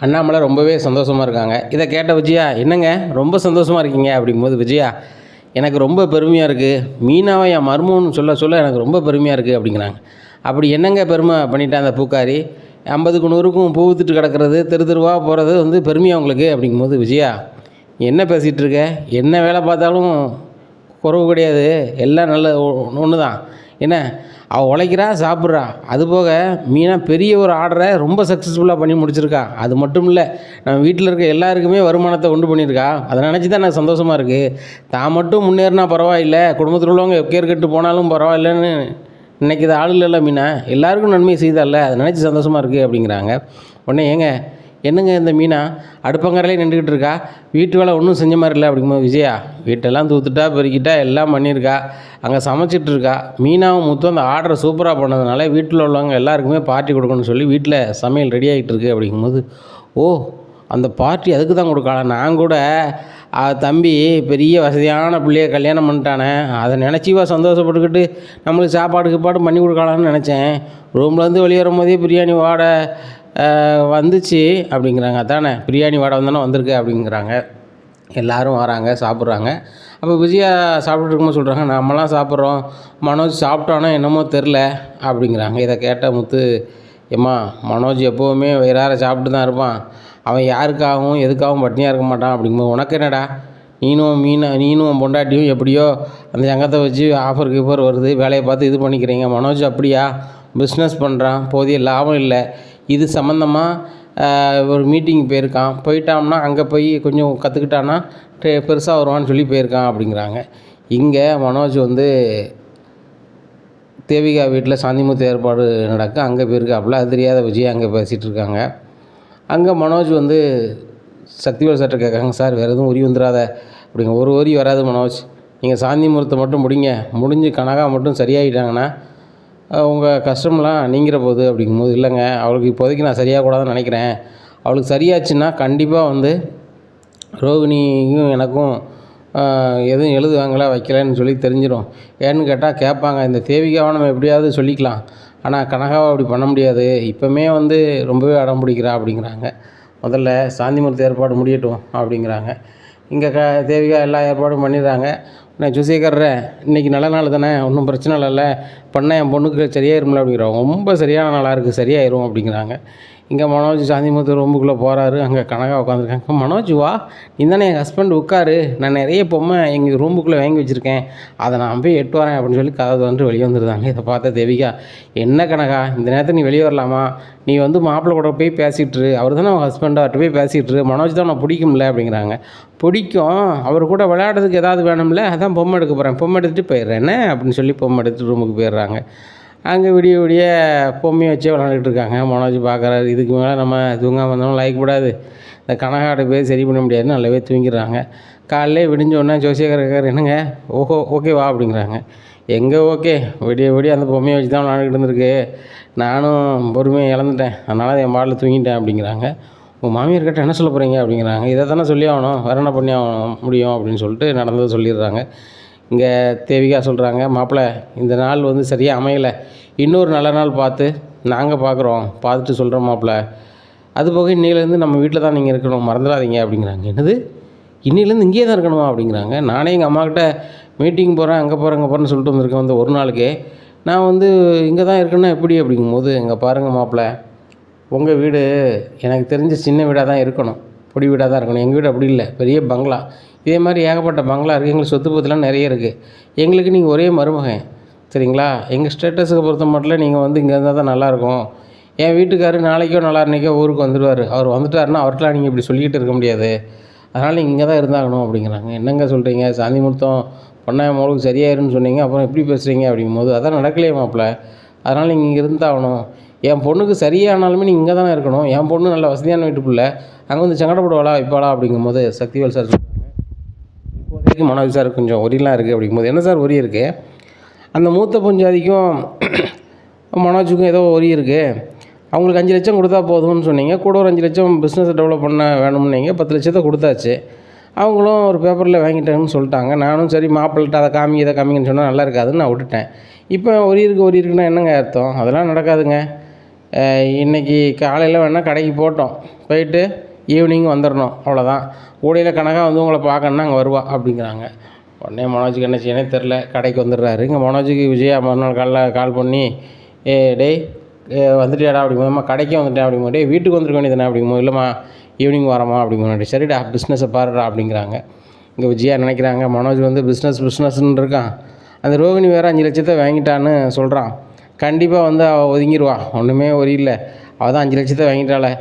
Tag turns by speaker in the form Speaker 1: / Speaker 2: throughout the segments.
Speaker 1: அண்ணாமலை ரொம்பவே சந்தோஷமாக இருக்காங்க. இதை கேட்ட விஜயா, என்னங்க ரொம்ப சந்தோஷமாக இருக்கீங்க அப்படிங்கும்போது, விஜயா எனக்கு ரொம்ப பெருமையாக இருக்குது, மீனாவை என் மருமகன்னு சொல்ல சொல்ல எனக்கு ரொம்ப பெருமையாக இருக்குது அப்படிங்கிறாங்க. அப்படி என்னங்க பெருமை பண்ணிட்டேன் அந்த பூக்காரி, 50க்கு 100க்கும் பூ வித்துட்டு கிடக்கிறது, தெரு தெருவாக போகிறது வந்து பெருமையாக உங்களுக்கு அப்படிங்கும்போது, விஜயா என்ன பேசிகிட்டு இருக்க, என்ன வேலை பார்த்தாலும் குறவு கிடையாது, எல்லாம் நல்ல ஒன்று தான். என்ன அவள் உழைக்கிறா, சாப்பிட்றா. அதுபோக மீனா பெரிய ஒரு ஆர்டரை ரொம்ப சக்ஸஸ்ஃபுல்லாக பண்ணி முடிச்சிருக்கா. அது மட்டும் இல்லை, நம்ம வீட்டில் இருக்க எல்லாருக்குமே வருமானத்தை உண்டு பண்ணியிருக்கா. அதை நினச்சி தான் எனக்கு சந்தோஷமாக இருக்குது. தான் மட்டும் முன்னேறினா பரவாயில்லை, குடும்பத்தில் உள்ளவங்க கேர் கட்டு போனாலும் பரவாயில்லைன்னு நினைக்கிற ஆள் இல்லைல்ல மீனா, எல்லாருக்கும் நன்மை செய்தால, அதை நினச்சி சந்தோஷமாக இருக்குது அப்படிங்கிறாங்க. உடனே ஏங்க என்னங்க இந்த மீனா அடுப்பங்கரையிலே நின்றுக்கிட்டு இருக்கா, வீட்டு வேலை ஒன்றும் செஞ்ச மாதிரி இல்லை அப்படிங்கும்போது, விஜயா வீட்டெல்லாம் தூத்துட்டா பெருக்கிட்டா எல்லாம் பண்ணியிருக்கா, அங்கே சமைச்சிட்டு இருக்கா. மீனாவும் முத்தும் அந்த ஆர்டரை சூப்பராக பண்ணதுனால வீட்டில் உள்ளவங்க எல்லாருக்குமே பார்ட்டி கொடுக்கணும்னு சொல்லி வீட்டில் சமையல் ரெடி ஆகிட்டு இருக்கு அப்படிங்கும்போது, ஓ அந்த பார்ட்டி அதுக்கு தான் கொடுக்கலாம். நான் கூட தம்பி பெரிய வசதியான பிள்ளைய கல்யாணம் பண்ணிட்டானே, அதை நினச்சிவா சந்தோஷப்பட்டுக்கிட்டு நம்மளுக்கு சாப்பாடு பண்ணி கொடுக்கலான்னு நினச்சேன். ரூம்லேருந்து வெளியே வரும்போதே பிரியாணி வாடை வந்துச்சு அப்படிங்கிறாங்க. அதானே பிரியாணி வாடை வந்தானே வந்திருக்கு அப்படிங்கிறாங்க. எல்லோரும் வராங்க, சாப்பிட்றாங்க. அப்போ விஜயா சாப்பிட்டுட்டு இருக்கும்போது சொல்கிறாங்க, நம்மலாம் சாப்பிட்றோம், மனோஜ் சாப்பிட்டானோ என்னமோ தெரில அப்படிங்கிறாங்க. இதை கேட்ட முத்து, ஏம்மா மனோஜ் எப்போவுமே வயிறார சாப்பிட்டு தான் இருப்பான், அவன் யாருக்காகவும் எதுக்காகவும் பட்டினியாக இருக்க மாட்டான் அப்படிங்கும்போது, உனக்கு என்னடா, நீனும் பொண்டாட்டியும் எப்படியோ அந்த சங்கத்தை வச்சு ஆஃபர் கீஃபர் வருது, வேலையை பார்த்து இது பண்ணிக்கிறீங்க. மனோஜ் அப்படியா, பிஸ்னஸ் பண்ணுறான், போதிய லாபம் இல்லை, இது சம்மந்தமாக ஒரு மீட்டிங் போயிருக்கான், போயிட்டான்னா அங்கே போய் கொஞ்சம் கற்றுக்கிட்டான்னா பெருசாக வருவான்னு சொல்லி போயிருக்கான் அப்படிங்கிறாங்க. இங்கே மனோஜ் வந்து தேவிகா வீட்டில் சாந்திமுத்து ஏற்பாடு நடக்க அங்கே போயிருக்காப்புல. அது தெரியாத விஜய் அங்கே பேசிகிட்டு இருக்காங்க. அங்கே மனோஜ் வந்து சக்திவேல் சார்ட்ட கேட்குறாங்க, சார் வேறு எதுவும் உரி வந்துடாத அப்படிங்க. ஒரு உரி வராது மனோஜ், நீங்கள் சாந்தி முகூர்த்தம் மட்டும் முடிஞ்சு கனகா மட்டும் சரியாகிட்டாங்கன்னா உங்கள் கஷ்டம்லாம் நீங்கிற போகுது அப்படிங்கும்போது, இல்லைங்க அவளுக்கு இப்போதைக்கு நான் சரியாக கூடாதுன்னு நினைக்கிறேன், அவளுக்கு சரியாச்சுன்னா கண்டிப்பாக வந்து ரோகிணியும் எனக்கும் எதுவும் எழுதுவாங்களா வைக்கலன்னு சொல்லி தெரிஞ்சிடும். ஏன்னு கேட்டால் கேட்பாங்க, இந்த தேவிகாவை நம்ம எப்படியாவது சொல்லிக்கலாம், ஆனால் கனகாவை அப்படி பண்ண முடியாது, இப்போமே வந்து ரொம்பவே அடம் பிடிக்கிறா அப்படிங்கிறாங்க. முதல்ல சாந்திமூர்த்தி ஏற்பாடு முடியட்டும் அப்படிங்கிறாங்க. இங்கே தேவிகா எல்லா ஏற்பாடும் பண்ணிடுறாங்க. நான் ஜோசியக்காரரேன், இன்றைக்கி நல்ல நாள் தானே, ஒன்றும் பிரச்சனை இல்லைல்ல, பண்ணால் என் பொண்ணுக்கு சரியாயிரும்ல அப்படிங்கிறாங்க. ரொம்ப சரியான நாளாக இருக்குது, சரியாயிரும் அப்படிங்கிறாங்க. இங்கே மனோஜ் சாந்திமுத்து ரூமுக்குள்ளே போகிறாரு. அங்கே கனகா உட்காந்துருக்காங்க. மனோஜ் வா, நீ தானே என் ஹஸ்பண்ட், உட்காரு, நான் நிறைய பொம்மை எங்கள் ரூமுக்குள்ளே வாங்கி வச்சுருக்கேன், அதை நான் போய் எட்டு வரேன் அப்படின்னு சொல்லி கதை வந்துட்டு வெளியே வந்துருந்தாங்க. இதை பார்த்த தேவிகா, என்ன கனகா இந்த நேரத்தில் நீ வெளியே வரலாமா, நீ வந்து மாப்பிள்ளை கூட போய் பேசிகிட்ரு, அவர் தானே அவன் ஹஸ்பண்ட், அவர்கிட்ட போய் பேசிகிட்ரு, மனோஜ் தான் நான் பிடிக்கும்ல அப்படிங்கிறாங்க. பிடிக்கும், அவர் கூட விளையாடுறதுக்கு ஏதாவது வேணும்ல, அதான் பொம்மை எடுக்க போகிறேன், பொம்மை எடுத்துகிட்டு போயிடுறேன் என்ன அப்படின்னு சொல்லி பொம்மை எடுத்துகிட்டு ரூமுக்கு போயிடுறாங்க. அங்கே விடிய விடிய பொம்மையை வச்சே விளாண்டுட்டு இருக்காங்க. மனோஜ் பார்க்குறாரு, இதுக்கு மேலே நம்ம தூங்காமல் வந்தாலும் லாய்க்கப்படாது, இந்த கனகாட போய் சரி பண்ண முடியாதுன்னு நல்லாவே தூங்கிடுறாங்க. காலையிலே விடிஞ்சோடனே ஜோசியக்காரர், என்னங்க ஓகேவா அப்படிங்கிறாங்க. எங்கே ஓகே, விடிய விடிய அந்த பொம்மையை வச்சு தான் விளாண்டுக்கிட்டு இருந்திருக்கு, நானும் பொறுமையை இழந்துட்டேன், அதனால் என் பாட்டில் தூங்கிட்டேன் அப்படிங்கிறாங்க. உங்கள் மாமியார் கிட்ட என்ன சொல்ல போகிறீங்க அப்படிங்கிறாங்க. இதை தானே சொல்லி ஆகணும், வேறு என்ன பண்ணி ஆகணும் முடியும் அப்படின்னு சொல்லிட்டு நடந்ததை சொல்லிடுறாங்க. இங்கே தேவிகா சொல்கிறாங்க, மாப்பிள்ளை இந்த நாள் வந்து சரியாக அமையலை, இன்னொரு நல்ல நாள் பார்த்து நாங்கள் பார்க்குறோம், பார்த்துட்டு சொல்கிறோம் மாப்பிள்ளை, அதுபோக இன்னிலேருந்து நம்ம வீட்டில் தான் நீங்கள் இருக்கணும், மறந்துடாதீங்க அப்படிங்கிறாங்க. என்னது இன்னிலேருந்து இங்கேயே தான் இருக்கணுமா அப்படிங்கிறாங்க. நானே எங்கள் அம்மாக்கிட்ட மீட்டிங் போகிறேன், அங்கே போகிறேன்னு சொல்லிட்டு வந்திருக்கேன், வந்து ஒரு நாளைக்கே நான் வந்து இங்கே தான் இருக்கேன்னா எப்படி அப்படிங்கும்போது, இங்கே பாருங்கள் மாப்பிள்ளை, உங்கள் வீடு எனக்கு தெரிஞ்ச சின்ன வீடாக தான் இருக்கணும், பொடி வீடாக தான் இருக்கணும், எங்கள் வீடு அப்படி இல்லை, பெரிய பங்களா, இதே மாதிரி ஏகப்பட்ட பங்களா இருக்குது, எங்களுக்கு சொத்து பத்துலாம் நிறைய இருக்குது, எங்களுக்கு நீங்கள் ஒரே மருமகன் சரிங்களா, எங்கள் ஸ்டேட்டஸுக்கு பொறுத்த மட்டும் நீங்கள் வந்து இங்கே இருந்தால் தான் நல்லாயிருக்கும், என் வீட்டுக்காரர் நாளைக்கோ நாளான்னைக்கோ ஊருக்கு வந்துடுவார், அவர் வந்துட்டாருன்னா அவர்கிட்டலாம் நீங்கள் இப்படி சொல்லிக்கிட்டு இருக்க முடியாது, அதனால் நீங்கள் இங்கே தான் இருந்தாகணும் அப்படிங்கிறாங்க. என்னங்க சொல்கிறீங்க, சாந்தி முகூர்த்தம் பொண்ணாய மகளுக்கு சரியாயிருன்னு சொன்னீங்க, அப்புறம் எப்படி பேசுகிறீங்க அப்படிங்கும்போது, அதான் நடக்கலையே மாப்பிள்ளை, அதனால் நீங்கள் இங்கே இருந்தாகணும், என் பொண்ணுக்கு சரியானாலுமே நீங்கள் இங்கே தானே இருக்கணும், என் பொண்ணு நல்ல வசதியான வீட்டுக்குள்ளே அங்கே வந்து சங்கடப்படுவாளா வைப்பாளா அப்படிங்கும்போது சக்திவேல் சார் சொல்கிறாங்க, இப்போதைக்கு மனோஜ் சார் கொஞ்சம் ஒரியெலாம் இருக்குது அப்படிங்கும்போது, என்ன சார் ஒரி இருக்குது, அந்த மூத்த பொஞ்சாதிக்கும் மனோஜுக்கும் ஏதோ ஒரி இருக்குது, அவங்களுக்கு 5 லட்சம் கொடுத்தா போதும்னு சொன்னீங்க, கூட ஒரு 5 லட்சம் பிஸ்னஸை டெவலப் பண்ண வேணும்னீங்க, 10 லட்சத்தை கொடுத்தாச்சு, அவங்களும் ஒரு பேப்பரில் வாங்கிட்டாங்கன்னு சொல்லிட்டாங்க, நானும் சரி மாப்பிள்ளைட்ட அதை காமி இதை காமிங்கன்னு சொன்னால் நல்லா இருக்காதுன்னு நான் விட்டுட்டேன், இப்போ ஒரி இருக்குன்னா என்னங்க அர்த்தம், அதெல்லாம் நடக்காதுங்க, இன்றைக்கி காலையில் வேணால் கடைக்கு போட்டோம், போயிட்டு ஈவினிங் வந்துடணும், அவ்வளோதான். ஊடையில் கணக்காக வந்து உங்களை பார்க்கணுன்னா அங்கே வருவா அப்படிங்கிறாங்க. உடனே மனோஜுக்கு என்ன செய்யனே தெரில, கடைக்கு வந்துடுறாரு. இங்கே மனோஜுக்கு விஜயா மறுநாள் கால் பண்ணி, டேய் வந்துட்டியாடா அப்படிங்கும்போதுமா, கடைக்கே வந்துட்டேன் அப்படிங்கும்போது, டேய் வீட்டுக்கு வந்துருக்க வேண்டியதானே அப்படிங்கும்போது, இல்லைம்மா ஈவினிங் வரமா அப்படிங்கும்போது, சரிடா பிஸ்னஸை பாருடா அப்படிங்கிறாங்க. இங்கே விஜயா நினைக்கிறாங்க மனோஜ் வந்து பிஸ்னஸ்ன்னு இருக்கான், அந்த ரோகிணி வேறு 5 லட்சத்தை வாங்கிட்டான்னு சொல்கிறான், கண்டிப்பாக வந்து அவள் ஒதுங்கிடுவா, ஒன்றுமே இல்லை, அவள் தான் 5 லட்சத்தை வாங்கிட்டாளே,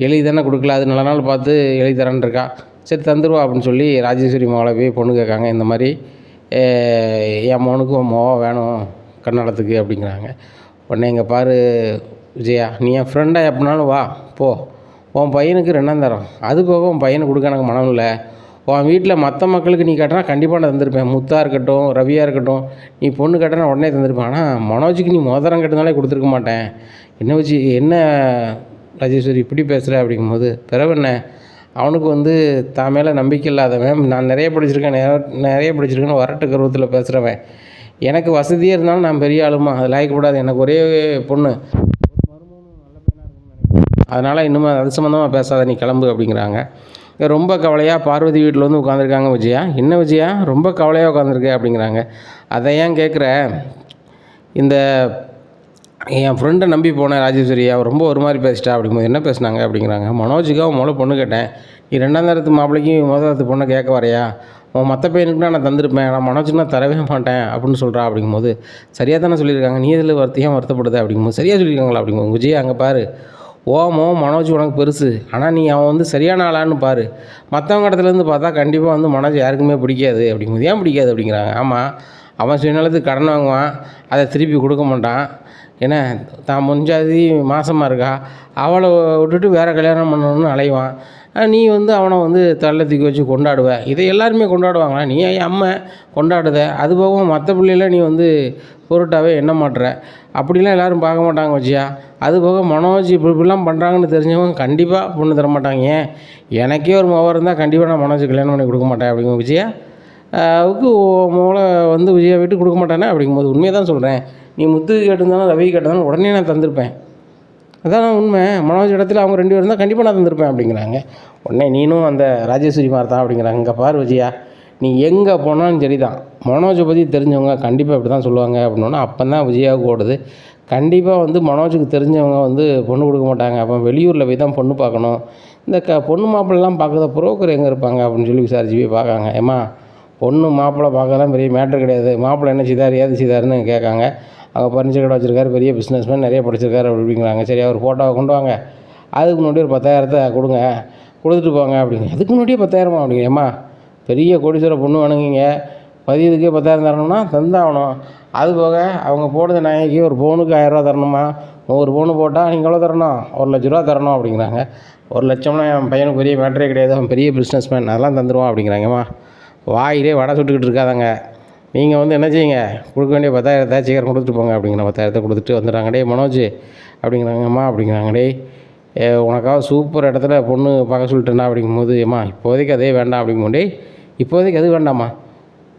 Speaker 1: எழுதி தானே கொடுக்கல, அது நல்ல நாள் பார்த்து எழுதி தரேன்னு இருக்கா, சரி தந்துடுவா அப்படின்னு சொல்லி ராஜேஸ்வரி மகளை போய் பொண்ணு கேட்காங்க. இந்த மாதிரி என் மகனுக்கு உன் மகன் வேணும் கன்னடத்துக்கு அப்படிங்கிறாங்க. உடனே இங்கே பாரு விஜயா, நீ என் ஃப்ரெண்டாக எப்படினாலும் வா போ, உன் பையனுக்கு 2ஆம் தரம், அது போக உன் பையனை கொடுக்க எனக்கு மனம் இல்லை, உன் வீட்டில் மற்ற மக்களுக்கு நீ கேட்டனா கண்டிப்பாக நான் தந்திருப்பேன், முத்தாக இருக்கட்டும் ரவியாக இருக்கட்டும், நீ பொண்ணு கேட்டனா உடனே தந்திருப்பேன், ஆனால் மனோஜுக்கு நீ மோதிரம் கேட்டதுனாலே கொடுத்துருக்க மாட்டேன், என்ன வச்சு என்ன ராஜேஸ்வரி இப்படி பேசுகிற அப்படிங்கும்போது, பிறகு என்ன, அவனுக்கு வந்து தான் மேலே நம்பிக்கை இல்லாதவன், நான் நிறைய படிச்சிருக்கேன்னு வரட்டு கருவத்தில் பேசுகிறவன், எனக்கு வசதியாக இருந்தாலும் நான் பெரிய ஆளுமா, அது லாய்க்கப்படாது, எனக்கு ஒரே பொண்ணு, அதனால் இன்னுமே அது சம்மந்தமாக பேசாத, நீ கிளம்பு அப்படிங்கிறாங்க. ரொம்ப கவலையாக பார்வதி வீட்டில் வந்து உட்காந்துருக்காங்க விஜயா. என்ன விஜயா ரொம்ப கவலையாக உட்காந்துருக்க அப்படிங்கிறாங்க. அதை ஏன் கேட்குற, இந்த என் ஃப்ரெண்டை நம்பி போனேன் ராஜேஸ்வரி, அவர் ரொம்ப ஒரு மாதிரி பேசிட்டா அப்படிங்கும்போது, என்ன பேசுனாங்க அப்படிங்கிறாங்க. மனோஜுக்கு அவன் முதல்ல பொண்ணு கேட்டேன், நீ 2ஆம் தரத்து மாப்பிள்ளைக்கும் முதல் தரத்து பொண்ணை கேட்க வரையா, உன் மற்ற பையனுக்குனா நான் தந்திருப்பேன், நான் மனோஜுக்குனா தரவே மாட்டேன் அப்படின்னு சொல்கிறா அப்படிங்கும்போது, சரியாக தானே சொல்லியிருக்காங்க, நீ இதில் ஏன் வருத்தப்படுது அப்படிங்கும்போது, சரியாக சொல்லியிருக்காங்களா அப்படிங்கும்போது, விஜய் அங்கே பாரு, மனோஜ் உனக்கு பெருசு, ஆனால் நீ அவன் வந்து சரியான ஆளான்னு பாரு, மற்றவங்க இடத்துலேருந்து பார்த்தா கண்டிப்பாக வந்து மனோஜ் யாருக்குமே பிடிக்காது அப்படிங்கும்போது, ஏன் பிடிக்காது அப்படிங்கிறாங்க. ஆமாம், அவன் சுயநலத்துக்கு கடன் வாங்குவான், அதை திருப்பி கொடுக்க மாட்டான், ஏன்னா தான் முன்ஜாதி மாசமாக இருக்கா, அவளை விட்டுட்டு வேறு கல்யாணம் பண்ணணும்னு அலைவான், நீ வந்து அவனை வந்து தள்ள தூக்கி வச்சு கொண்டாடுவ, இதை எல்லாருமே கொண்டாடுவாங்களா, நீ என் அம்மை கொண்டாடுத, அது போக மற்ற பிள்ளைல நீ வந்து பொருட்டாவே எண்ண மாட்டுற, அப்படிலாம் எல்லோரும் பார்க்க மாட்டாங்க வச்சியா, அது போக மனோஜ் இப்படிலாம் பண்ணுறாங்கன்னு தெரிஞ்சவங்க கண்டிப்பாக பொண்ணு தர மாட்டாங்க, ஏன் எனக்கே ஒரு மகன் இருந்தால் கண்டிப்பாக நான் மனோஜ் கல்யாணம் பண்ணி கொடுக்க மாட்டேன் அப்படிங்க விஜயா, அவருக்கு மூளை வந்து விஜயா வீட்டு கொடுக்க மாட்டானே அப்படிங்கும்போது, உண்மையை தான் சொல்கிறேன், நீ முத்து கேட்டிருந்தாலும் ரவி கேட்டிருந்தாலும் உடனே நான் தந்திருப்பேன், அதான் உண்மை, மனோஜ் இடத்துல அவங்க 2 பேர் இருந்தால் கண்டிப்பாக நான் தந்திருப்பேன் அப்படிங்கிறாங்க. உடனே நீனும் அந்த ராஜேஸ்வரி மாதிரி தான் அப்படிங்கிறாங்க. இங்கே பாரு விஜயா, நீ எங்கே போனாலும் சரி தான், மனோஜை பற்றி தெரிஞ்சவங்க கண்டிப்பாக இப்படி தான் சொல்லுவாங்க அப்படின்னா, அப்போ தான் விஜயாவுக்கு ஓடுது, கண்டிப்பாக வந்து மனோஜுக்கு தெரிஞ்சவங்க வந்து பொண்ணு கொடுக்க மாட்டாங்க, அப்போ வெளியூரில் போய் தான் பொண்ணு பார்க்கணும், இந்த பொண்ணு மாப்பிள்ளலாம் பார்க்குற புரோக்கர் எங்கே இருப்பாங்க அப்படின்னு சொல்லி விசாரிச்சு போய் பார்க்காங்க. ஏம்மா பொண்ணு மாப்பிள்ளை பார்க்கலாம் பெரிய மேட்ரு கிடையாது, மாப்பிள்ளை என்ன செய்தார் ஏது செய்தாருன்னு கேட்காங்க. அவங்க பர்னிச்சர் கடை வச்சுருக்காரு, பெரிய பிஸ்னஸ்மேன், நிறைய படிச்சிருக்காரு அப்படிங்கிறாங்க. சரி அவர் ஃபோட்டோவை கொண்டு வாங்க, அதுக்கு முன்னாடி ஒரு 10,000 கொடுங்க, கொடுத்துட்டு போங்க அப்படிங்க. அதுக்கு முன்னாடியே 10,000 அப்படிங்க, ஏம்மா பெரிய கோடீஸ்வர பொண்ணு வேணுங்கிங்க, பதியதுக்கே 10,000 தரணும்னா தந்தாகணும், அது போக அவங்க போடுறது நாய்க்கு ஒரு பவுனுக்கு 1000 தரணுமா, ஒரு பவுனு போட்டால் நீங்கள் எவ்வளோ தரணும், 1,00,000 தரணும் அப்படிங்கிறாங்க. 1,00,000 என் பையனுக்கு பெரிய மேட்டரே கிடையாது, அவன் பெரிய பிஸ்னஸ்மேன், அதெல்லாம் தந்துடுவான் அப்படிங்கிறாங்கம்மா. வாயிலே வடை சுட்டுக்கிட்டு இருக்காதாங்க, நீங்கள் வந்து என்ன செய்யுங்க, கொடுக்க வேண்டிய 10,000 சீக்கிரம் கொடுத்துட்டு போங்க அப்படிங்கிற 10,000 கொடுத்துட்டு வந்துடுறாங்க. டே மனோஜ் அப்படிங்கிறாங்கம்மா அப்படிங்கிறாங்க. டே உனக்காக சூப்பர் இடத்துல பொண்ணு பார்க்க சொல்லிட்டேன்னா அப்படிங்கும்போது, ஏம்மா இப்போதைக்கு அதே வேண்டாம் அப்படிங்கும்போது, இப்போதைக்கு அது வேண்டாம்மா,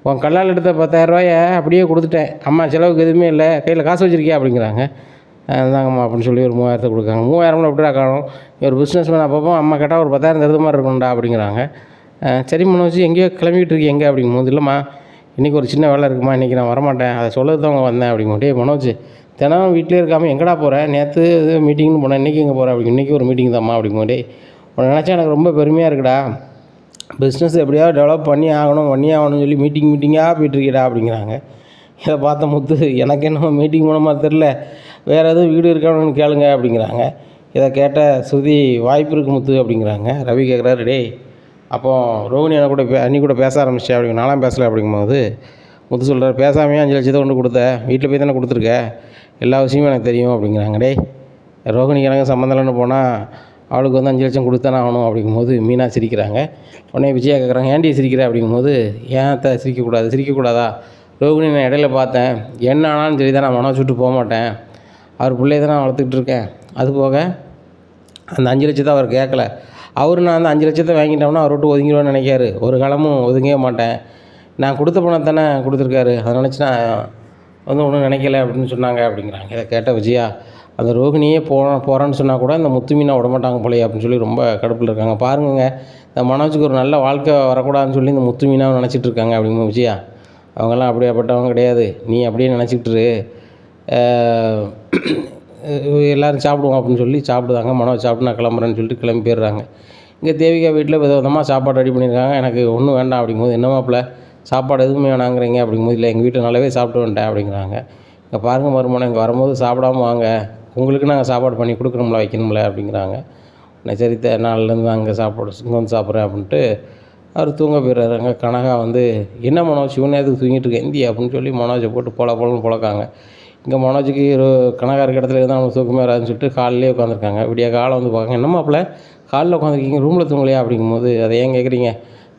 Speaker 1: உன் கல்லால் எடுத்த 10,000 அப்படியே கொடுத்துட்டேன், அம்மா செலவுக்கு எதுவுமே இல்லை, கையில் காசு வச்சுருக்கியா அப்படிங்கிறாங்க. இந்தாங்கம்மா அப்படின்னு சொல்லி ஒரு 3,000 கொடுக்காங்க. 3,000 எப்படிடா காணும், ஒரு பிஸ்னஸ்மேன் அப்பப்போ அம்மா கேட்டால் ஒரு 10,000 தருது மாதிரி இருக்கணும்டா அப்படிங்கிறாங்க. சரி மனோஜ் எங்கேயோ கிளம்பிக்கிட்டு இருக்கீங்க எங்கே அப்படிங்கும்போது, இல்லைம்மா இன்றைக்கி ஒரு சின்ன வேலை இருக்குமா, இன்றைக்கி நான் வரமாட்டேன், அதை சொல்லது தான் வந்தேன் அப்படிங்கும்போது, மனோஜ் தினம் வீட்டிலே இருக்காமல் எங்கடா போகிறேன், நேற்று மீட்டிங்னு போனேன், இன்றைக்கி எங்கே போகிறேன் அப்படிங்க, இன்றைக்கி ஒரு மீட்டிங் தான்மா அப்படிங்கும்போது, உன்னை நினச்சா எனக்கு ரொம்ப பெருமையாக இருக்குடா, பிஸ்னஸ் எப்படியாவது டெவலப் பண்ணி ஆகணும்னு சொல்லி மீட்டிங்காக போயிட்டுருக்கீடா அப்படிங்கிறாங்க. இதை பார்த்த முத்து, எனக்கு என்ன மீட்டிங் போன மாதிரி தெரில, வேறு எதுவும் வீடு இருக்கானு கேளுங்க அப்படிங்கிறாங்க. இதை கேட்ட ஸ்ருதி வாய்ப்பு இருக்குது முத்து அப்படிங்கிறாங்க. ரவி கேட்குறாரு, டே அப்போது ரோகிணி என்ன கூட அன்னி கூட பேச ஆரம்பிச்சேன் அப்படிங்க, நானும் பேசலை அப்படிங்கும்போது முத்து சொல்கிறார், பேசாமையே 5 லட்சத்தை கொண்டு கொடுத்த, வீட்டில் போய் தானே கொடுத்துருக்க, எல்லா விஷயமும் எனக்கு தெரியும் அப்படிங்கிறாங்க. டே ரோகிணிக்கு எனக்கு சம்மந்தம் இல்லைன்னு போனால் அவளுக்கு வந்து 5 லட்சம் கொடுத்தானே ஆகணும் அப்படிங்கும்போது மீனா சிரிக்கிறாங்க. உடனே விஜயா கேட்குறாங்க, ஏன்டி சிரிக்கிற அப்படிங்கும்போது, ஏன் சிரிக்கக்கூடாதா, ரோகிணி நான் இடையில பார்த்தேன், என்ன ஆனாலும் சரி தான் நான் மனோஜ் விட்டு போக மாட்டேன், அவர் பிள்ளைய தான் நான் வளர்த்துக்கிட்டு இருக்கேன், அதுபோக அந்த 5 லட்சத்தை அவர் கேட்கல, நான் அந்த 5 லட்சத்தை வாங்கிட்டோம்னா அவர் விட்டு ஒதுங்கிடுவேன்னு நினைக்காரு, ஒரு காலமும் ஒதுங்கவே மாட்டேன், நான் கொடுத்த பணம் தானே கொடுத்துருக்காரு, அதை நினச்சி நான் வந்து ஒன்றும் நினைக்கல அப்படின்னு சொன்னாங்க அப்படிங்கிறாங்க. இதை கேட்ட விஜயா, அந்த ரோகிணியே போகிறேன்னு சொன்னால் கூட இந்த முத்து மீனா விடமாட்டாங்க போலயே அப்படின்னு சொல்லி ரொம்ப கடுப்பில் இருக்காங்க. பாருங்கங்க, இந்த மனோஜுக்கு ஒரு நல்ல வாழ்க்கை வரக்கூடாதுன்னு சொல்லி இந்த முத்து மீனாவை நினச்சிட்டு இருக்காங்க அப்படிங்கும்போது விஜயா அவங்கெல்லாம் அப்படியாப்பட்டவங்க கிடையாது. நீ அப்படியே நினச்சிக்கிட்டு எல்லோரும் சாப்பிடுவோம் அப்படின்னு சொல்லி சாப்பிடுதாங்க. மனோஜ் சாப்பிட்டு நான் கிளம்புறேன்னு சொல்லிட்டு கிளம்பி போயிடுறாங்க. இங்கே தேவிகா வீட்டில் விதவிதமாக சாப்பாடு ரெடி பண்ணியிருக்காங்க. எனக்கு ஒன்றும் வேண்டாம் அப்படிங்கும்போது, என்ன மாப்பிள்ள சாப்பாடு எதுவுமே வேணாங்கிறீங்க அப்படிங்கும்போது, இல்லை எங்கள் வீட்டில் நல்லாவே சாப்பிட்டு வந்துட்டேன் அப்படிங்கிறாங்க. இங்கே பாருங்கள் மருமகனே, இங்கே வரும்போது சாப்பிடாம வாங்க, உங்களுக்கு நாங்கள் சாப்பாடு பண்ணி கொடுக்கணும்ல, வைக்கணும்ல அப்படிங்கிறாங்க. சரி நாளிலேருந்து அங்கே சாப்பாடு இங்கே வந்து சாப்பிட்றேன் அப்படின்ட்டு அவர் தூங்க போயிடுறாரு. அங்கே கனகா வந்து, என்ன மனோஜ் இவன் நேரத்துக்கு தூங்கிட்டு இருக்க இந்தியா அப்படின்னு சொல்லி மனோஜை போட்டு பொலன்னு பொழக்காங்க. இங்கே மனோஜுக்கு கனகா இருக்க இடத்துல இருந்தால் அவனுக்கு தூக்கமே வராதுன்னு சொல்லிட்டு காலையிலே உட்காந்துருக்காங்க. விடிய காலை வந்து பார்க்காங்க, என்ன மாப்பிள்ள காலில் உட்காந்துருக்கீங்க, ரூமில் தூங்கலையா அப்படிங்கும்போது, அதை ஏன் கேட்குறீங்க,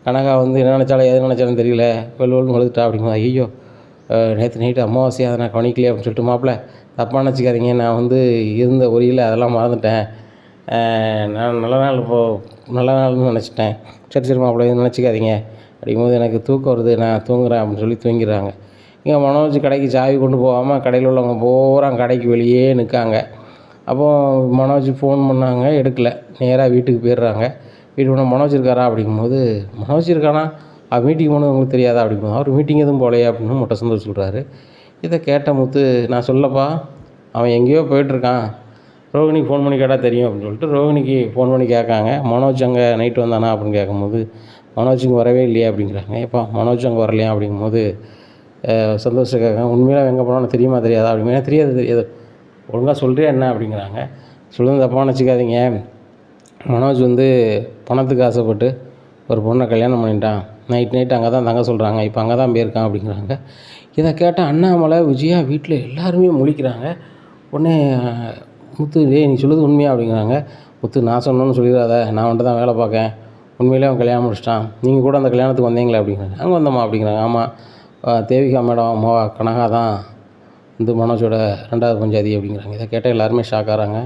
Speaker 1: கனகா வந்து என்ன நினச்சாலும் எது நினச்சாலும் தெரியல, வெள்ளுன்னு வளர்த்துட்டா அப்படிங்கும்போது, ஐயோ நேற்று நைட்டு அமாவாசையை அதை நான் கவனிக்கலையே அப்படின்னு சொல்லிட்டு, மாப்பிள்ள தப்பாக நினச்சிக்காதீங்க, நான் வந்து இருந்த ஒரியில் அதெல்லாம் மறந்துட்டேன், நான் நல்ல நாள்னு நினச்சிட்டேன், சரி மாப்பிள்ள எதுவும் நினச்சிக்காதீங்க அப்படிங்கும்போது, எனக்கு தூக்கம் வருது நான் தூங்குறேன் அப்படின்னு சொல்லி தூங்கிடுறாங்க. இங்கே மனோஜ் கடைக்கு சாவி கொண்டு போகாமல் கடையில் உள்ளவங்க பூரா கடைக்கு வெளியே நிற்காங்க. அப்போது மனோஜ் ஃபோன் பண்ணாங்க, எடுக்கலை. நேராக வீட்டுக்கு போயிடுறாங்க. வீட்டுக்கு போனால் மனோஜ் இருக்காரா அப்படிங்கும்போது, மனோஜ் இருக்கானா, மீட்டிங் போனது உங்களுக்கு தெரியாதா அப்படிங்கும்போது, அவர் மீட்டிங் எதுவும் போகலையா அப்படின்னு மொட்டை சந்தோஷ் சொல்கிறாரு. இதை கேட்ட முத்து, நான் சொல்லப்பா அவன் எங்கேயோ போயிட்டுருக்கான், ரோஹிணிக்கு ஃபோன் பண்ணி கேட்டால் தெரியும் அப்படின்னு சொல்லிட்டு ரோஹிணிக்கு ஃபோன் பண்ணி கேட்காங்க. மனோஜ் அங்கே நைட்டு வந்தானா அப்படின்னு கேட்கும்போது, மனோஜ் இங்கே வரவே இல்லையா அப்படிங்கிறாங்க. ஏப்பா மனோஜ் அங்கே வரலையா அப்படிங்கும்போது சந்தோஷம் கேட்காங்க, உண்மையிலே எங்கே போனாலும் தெரியுமா தெரியாதா அப்படிங்கிற, தெரியாது ஒழுங்காக சொல்கிறியா என்ன அப்படிங்கிறாங்க. சொல்லுங்கள் தப்பாக நினச்சிக்காதீங்க, மனோஜ் வந்து பணத்துக்கு ஆசைப்பட்டு ஒரு பொண்ணை கல்யாணம் பண்ணிட்டான், நைட்டு அங்கே தான் தங்க சொல்கிறாங்க, இப்போ அங்கே தான் போயிருக்கான் அப்படிங்கிறாங்க. இதை கேட்டால் அண்ணாமலை விஜயா வீட்டில் எல்லாருமே முழிக்கிறாங்க. உடனே முத்து, நீ சொல்லுது உண்மையா அப்படிங்கிறாங்க. முத்து, நான் சொன்னோன்னு சொல்லிடாத, நான் வந்துட்டு தான் வேலை பார்க்கேன், உண்மையிலே அவன் கல்யாணம் முடிச்சிட்டான், நீங்கள் கூட அந்த கல்யாணத்துக்கு வந்தீங்களே அப்படிங்கிறாங்க. அங்கே வந்தோமா அப்படிங்கிறாங்க. ஆமாம், தேவிகா மேடம் கனகா தான் வந்து மனோஜோட 2வது பஞ்சாதி அப்படிங்கிறாங்க. இதை கேட்டால் எல்லாருமே ஷாக் ஆகிறாங்க.